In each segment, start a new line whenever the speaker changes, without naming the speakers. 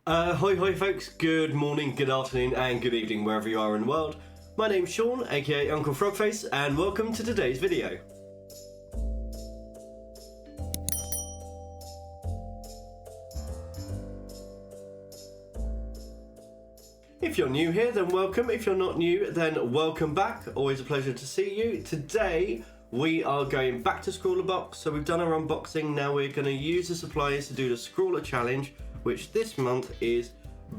Hi folks, good morning, good afternoon and good evening wherever you are in the world. My name's Sean, aka Uncle Frogface, and welcome to today's video. If you're new here, then welcome. If you're not new, then welcome back. Always a pleasure to see you. Today, we are going back to ScrawlrBox. So we've done our unboxing. Now we're going to use the supplies to do the Scrawler Challenge, which this month is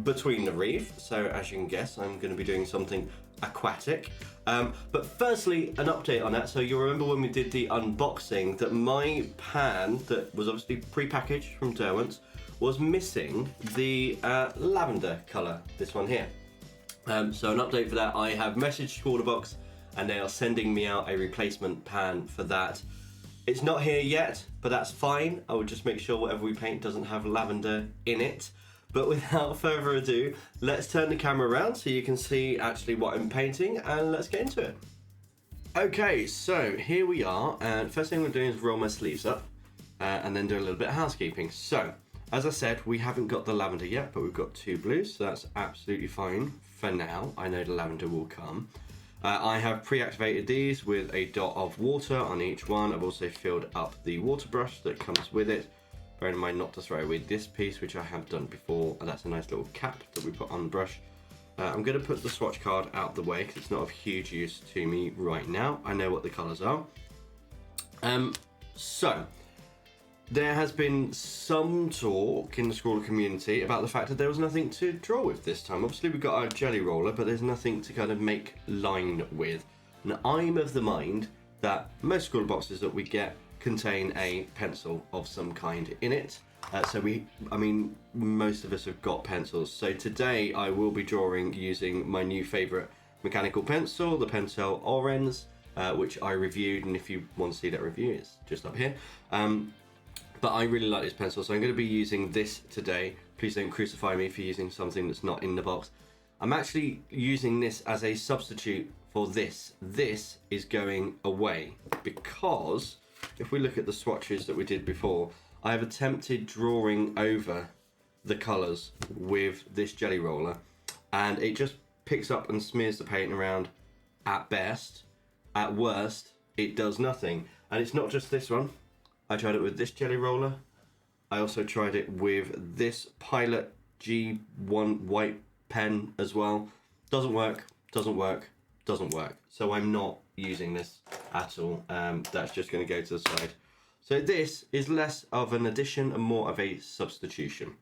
between the Reef. So as you can guess, I'm going to be doing something aquatic. But firstly, an update on that. So you'll remember when we did the unboxing that my pan that was obviously pre-packaged from Derwent's was missing the lavender colour, this one here. So an update for that, I have messaged ScrawlrBox and they are sending me out a replacement pan for that. It's not here yet, but that's fine. I will just make sure whatever we paint doesn't have lavender in it. But without further ado, let's turn the camera around so you can see actually what I'm painting and let's get into it. Okay, so here we are, and first thing we're doing is roll my sleeves up and then do a little bit of housekeeping. So, as I said, we haven't got the lavender yet, but we've got two blues, so that's absolutely fine for now. I know the lavender will come. I have pre-activated these with a dot of water on each one. I've also filled up the water brush that comes with it. Bearing in mind not to throw away this piece, which I have done before, and that's a nice little cap that we put on the brush. I'm going to put the swatch card out the way because it's not of huge use to me right now. I know what the colours are. So, there has been some talk in the Scrawler community about the fact that there was nothing to draw with this time. Obviously we've got our jelly roller, but there's nothing to kind of make line with. And I'm of the mind that most Scrawler boxes that we get contain a pencil of some kind in it. Most of us have got pencils. So today I will be drawing using my new favourite mechanical pencil, the Pentel Orange, which I reviewed, and if you want to see that review, it's just up here. But I really like this pencil, so I'm going to be using this today. Please don't crucify me for using something that's not in the box. I'm actually using this as a substitute for this. This is going away because if we look at the swatches that we did before, I have attempted drawing over the colours with this jelly roller, and it just picks up and smears the paint around at best. At worst, it does nothing. And it's not just this one. I tried it with this jelly roller. I also tried it with this Pilot G1 white pen as well. Doesn't work, doesn't work, doesn't work. So I'm not using this at all. That's just going to go to the side. So this is less of an addition and more of a substitution.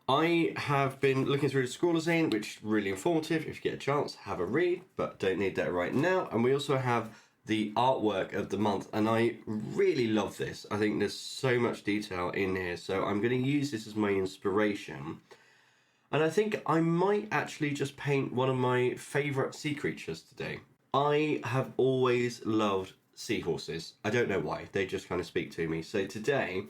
I have been looking through the Scrawler zine, which is really informative. If you get a chance, have a read, but don't need that right now. And we also have the artwork of the month, and I really love this. I think there's so much detail in here, so I'm going to use this as my inspiration. And I think I might actually just paint one of my favourite sea creatures today. I have always loved seahorses. I don't know why, they just kind of speak to me. So today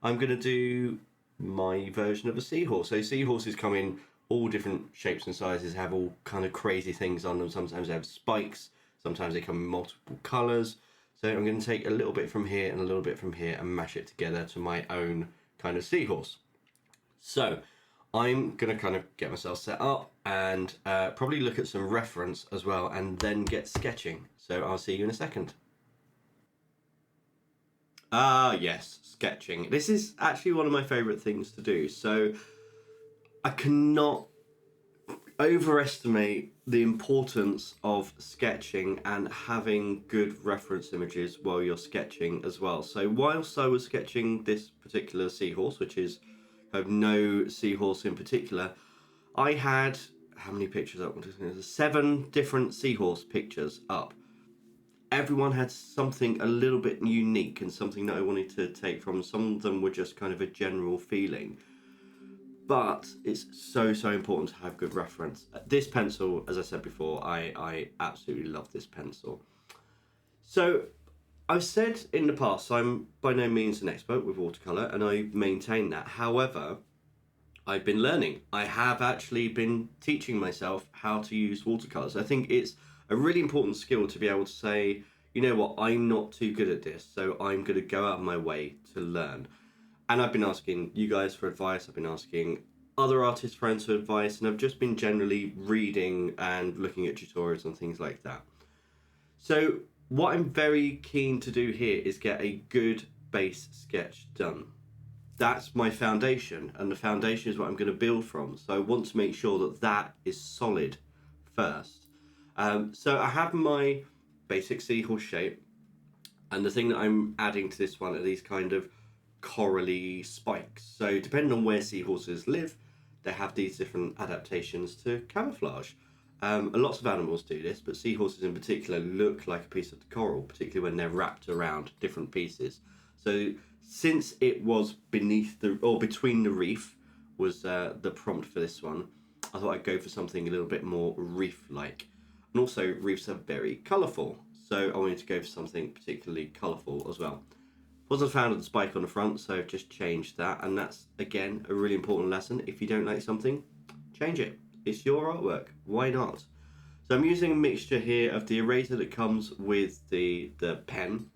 I'm going to do my version of a seahorse. So seahorses come in all different shapes and sizes, have all kind of crazy things on them. Sometimes they have spikes, sometimes they come in multiple colours. So I'm going to take a little bit from here and a little bit from here and mash it together to my own kind of seahorse. So I'm going to kind of get myself set up and probably look at some reference as well and then get sketching. So I'll see you in a second. Yes, sketching. This is actually one of my favourite things to do. So I cannot overestimate the importance of sketching and having good reference images while you're sketching as well. So whilst I was sketching this particular seahorse, which is no seahorse in particular, I had, how many pictures up? 7 different seahorse pictures up. Everyone had something a little bit unique and something that I wanted to take from. Some of them were just kind of a general feeling. But it's so important to have good reference. This pencil, as I said before, I absolutely love this pencil. So I've said in the past, I'm by no means an expert with watercolour, and I maintain that. However, I've been learning. I have actually been teaching myself how to use watercolours. I think it's a really important skill to be able to say, you know what, I'm not too good at this, so I'm going to go out of my way to learn. And I've been asking you guys for advice. I've been asking other artist friends for advice, and I've just been generally reading and looking at tutorials and things like that. So what I'm very keen to do here is get a good base sketch done. That's my foundation, and the foundation is what I'm going to build from. So I want to make sure that that is solid first. So I have my basic seahorse shape, and the thing that I'm adding to this one are these kind of corally spikes. So depending on where seahorses live, they have these different adaptations to camouflage. Lots of animals do this, but seahorses in particular look like a piece of the coral, particularly when they're wrapped around different pieces. So since it was between the reef was the prompt for this one, I thought I'd go for something a little bit more reef-like. And also reefs are very colourful, so I wanted to go for something particularly colourful as well. Wasn't a fan of the spike on the front, so I've just changed that, and that's, again, a really important lesson. If you don't like something, change it. It's your artwork. Why not? So I'm using a mixture here of the eraser that comes with the pen,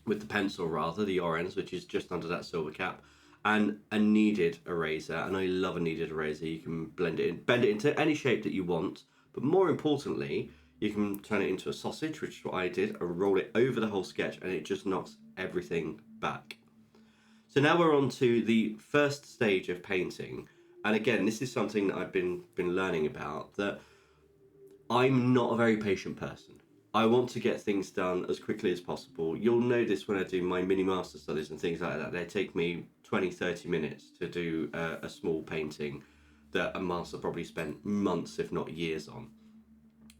with the pencil rather, the orange, which is just under that silver cap, and a kneaded eraser. And I love a kneaded eraser. You can bend it into any shape that you want, but more importantly, you can turn it into a sausage, which is what I did, and roll it over the whole sketch, and it just knocks everything back. So now we're on to the first stage of painting. And again, this is something that I've been learning about, that I'm not a very patient person. I want to get things done as quickly as possible. You'll know this when I do my mini master studies and things like that. They take me 20-30 minutes to do a small painting that a master probably spent months, if not years on.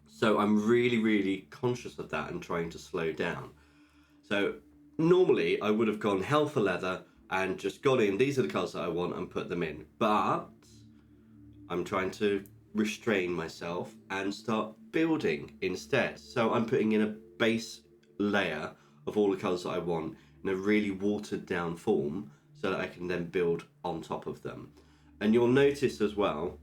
So I'm really conscious of that and trying to slow down. So normally I would have gone hell for leather and just got in, these are the colours that I want, and put them in. But I'm trying to restrain myself and start building instead. So I'm putting in a base layer of all the colours that I want in a really watered down form so that I can then build on top of them. And you'll notice as well,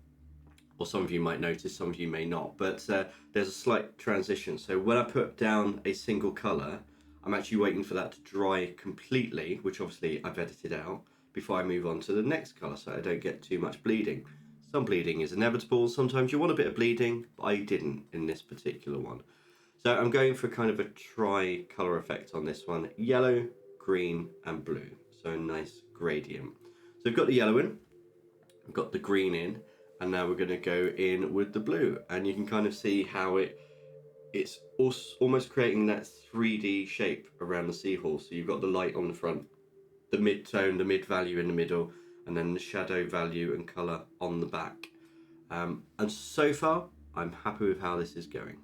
or some of you might notice, some of you may not, but there's a slight transition. So when I put down a single colour, I'm actually waiting for that to dry completely, which obviously I've edited out, before I move on to the next colour so I don't get too much bleeding. Some bleeding is inevitable, sometimes you want a bit of bleeding, but I didn't in this particular one. So I'm going for kind of a tri-colour effect on this one, yellow, green and blue, so a nice gradient. So we've got the yellow in, we've got the green in, and now we're going to go in with the blue, and you can kind of see how it's almost creating that 3D shape around the seahorse. So you've got the light on the front, the mid-tone, the mid-value in the middle, and then the shadow value and colour on the back. And so far, I'm happy with how this is going.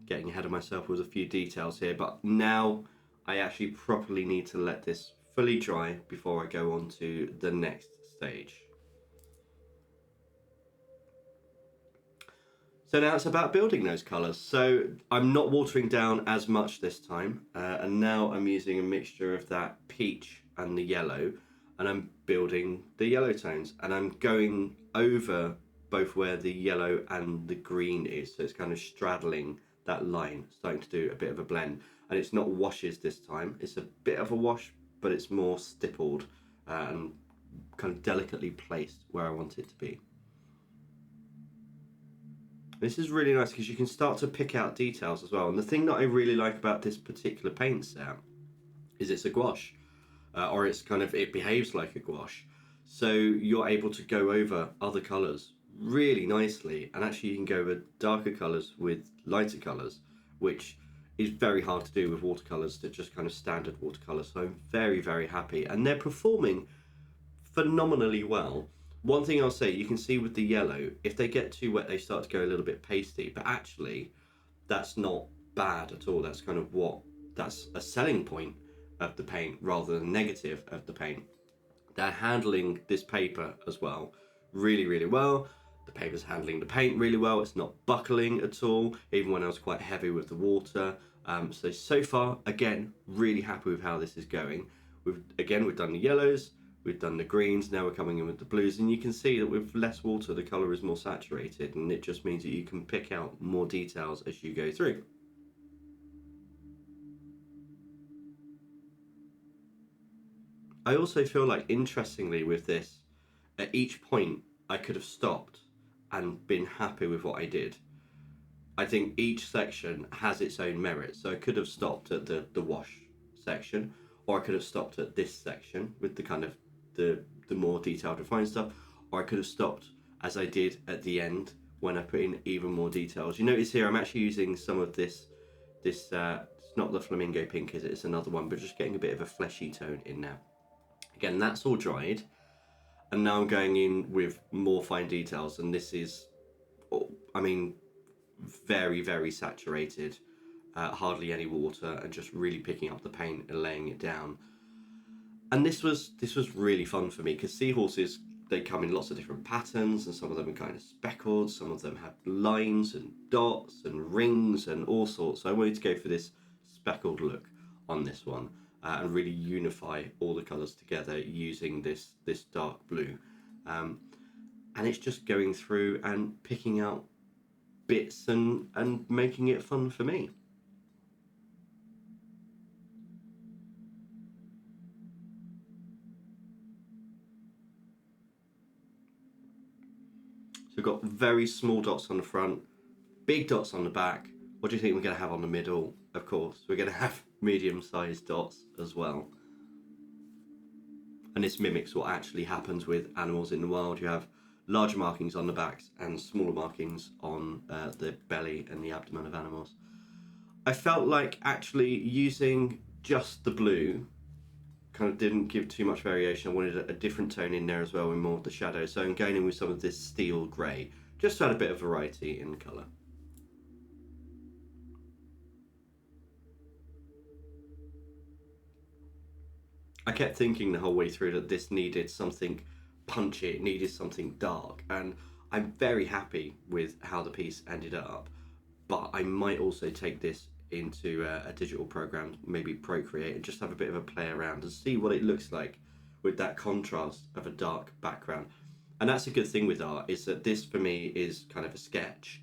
Getting ahead of myself with a few details here, but now I actually properly need to let this fully dry before I go on to the next stage. So now it's about building those colours. So I'm not watering down as much this time, and now I'm using a mixture of that peach and the yellow, and I'm building the yellow tones, and I'm going over both where the yellow and the green is, so it's kind of straddling that line, starting to do a bit of a blend. And it's not washes this time, it's a bit of a wash, but it's more stippled and kind of delicately placed where I want it to be. This is really nice because you can start to pick out details as well. And the thing that I really like about this particular paint set is it's a gouache, or it behaves like a gouache. So you're able to go over other colours really nicely, and actually you can go over darker colours with lighter colours, which is very hard to do with watercolours. They're just kind of standard watercolours. So I'm very happy, and they're performing phenomenally well. One thing I'll say, you can see with the yellow, if they get too wet they start to go a little bit pasty, but actually that's not bad at all. That's a selling point of the paint rather than negative of the paint. They're handling this paper as well really well. The paper's handling the paint really well. It's not buckling at all, even when I was quite heavy with the water. So far, again, really happy with how this is going. We've done the yellows, we've done the greens, now we're coming in with the blues, and you can see that with less water the colour is more saturated, and it just means that you can pick out more details as you go through. I also feel like, interestingly with this, at each point I could have stopped and been happy with what I did. I think each section has its own merit, so I could have stopped at the wash section, or I could have stopped at this section with the kind of the more detailed refined stuff, or I could have stopped as I did at the end when I put in even more details. You notice here I'm actually using some of this it's not the flamingo pink, is it? It's another one, but just getting a bit of a fleshy tone in now. Again, that's all dried, and now I'm going in with more fine details, and this is, I mean, very, very saturated, hardly any water, and just really picking up the paint and laying it down. And this was really fun for me, because seahorses, they come in lots of different patterns, and some of them are kind of speckled, some of them have lines and dots and rings and all sorts. So I wanted to go for this speckled look on this one, and really unify all the colours together using this dark blue. And it's just going through and picking out bits and making it fun for me. So we've got very small dots on the front, big dots on the back. What do you think we're going to have on the middle? Of course, we're going to have medium-sized dots as well. And this mimics what actually happens with animals in the wild. You have larger markings on the backs and smaller markings on the belly and the abdomen of animals. I felt like actually using just the blue kind of didn't give too much variation. I wanted a different tone in there as well, with more of the shadow. So I'm going in with some of this steel grey, just to add a bit of variety in the colour. I kept thinking the whole way through that this needed something punchy, it needed something dark, and I'm very happy with how the piece ended up, but I might also take this into a digital program, maybe Procreate, and just have a bit of a play around and see what it looks like with that contrast of a dark background. And that's a good thing with art, is that this for me is kind of a sketch,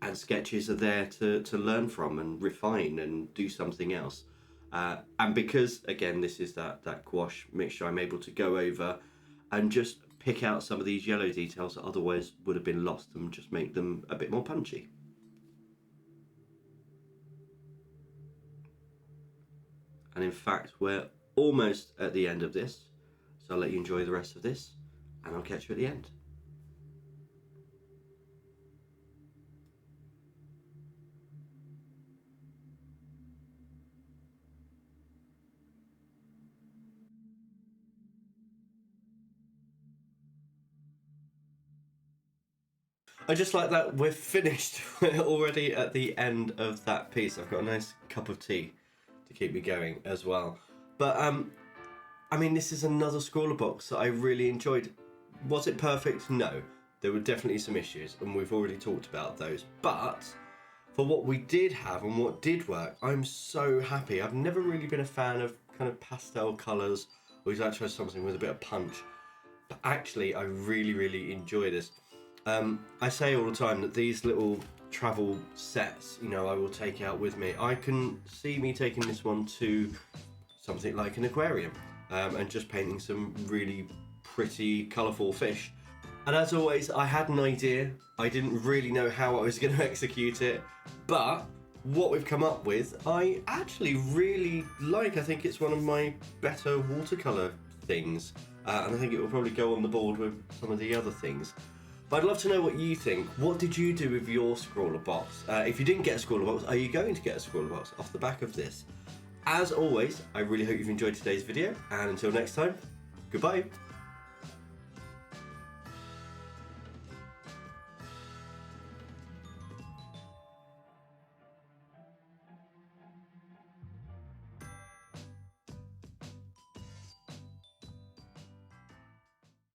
and sketches are there to learn from and refine and do something else. And because, again, this is that gouache mixture, I'm able to go over and just pick out some of these yellow details that otherwise would have been lost and just make them a bit more punchy. And in fact, we're almost at the end of this, so I'll let you enjoy the rest of this, and I'll catch you at the end. I just like that we're finished. We're already at the end of that piece. I've got a nice cup of tea to keep me going as well. But I mean, this is another scrawler box that I really enjoyed. Was it perfect? No. There were definitely some issues, and we've already talked about those. But for what we did have and what did work, I'm so happy. I've never really been a fan of kind of pastel colours, or he's actually something with a bit of punch. But actually, I really, really enjoy this. I say all the time that these little travel sets, you know, I will take out with me. I can see me taking this one to something like an aquarium, and just painting some really pretty, colourful fish. And as always, I had an idea. I didn't really know how I was going to execute it, but what we've come up with, I actually really like. I think it's one of my better watercolour things, and I think it will probably go on the board with some of the other things. But I'd love to know what you think. What did you do with your scrawler box? If you didn't get a scrawler box, are you going to get a scrawler box off the back of this? As always, I really hope you've enjoyed today's video, and until next time, goodbye.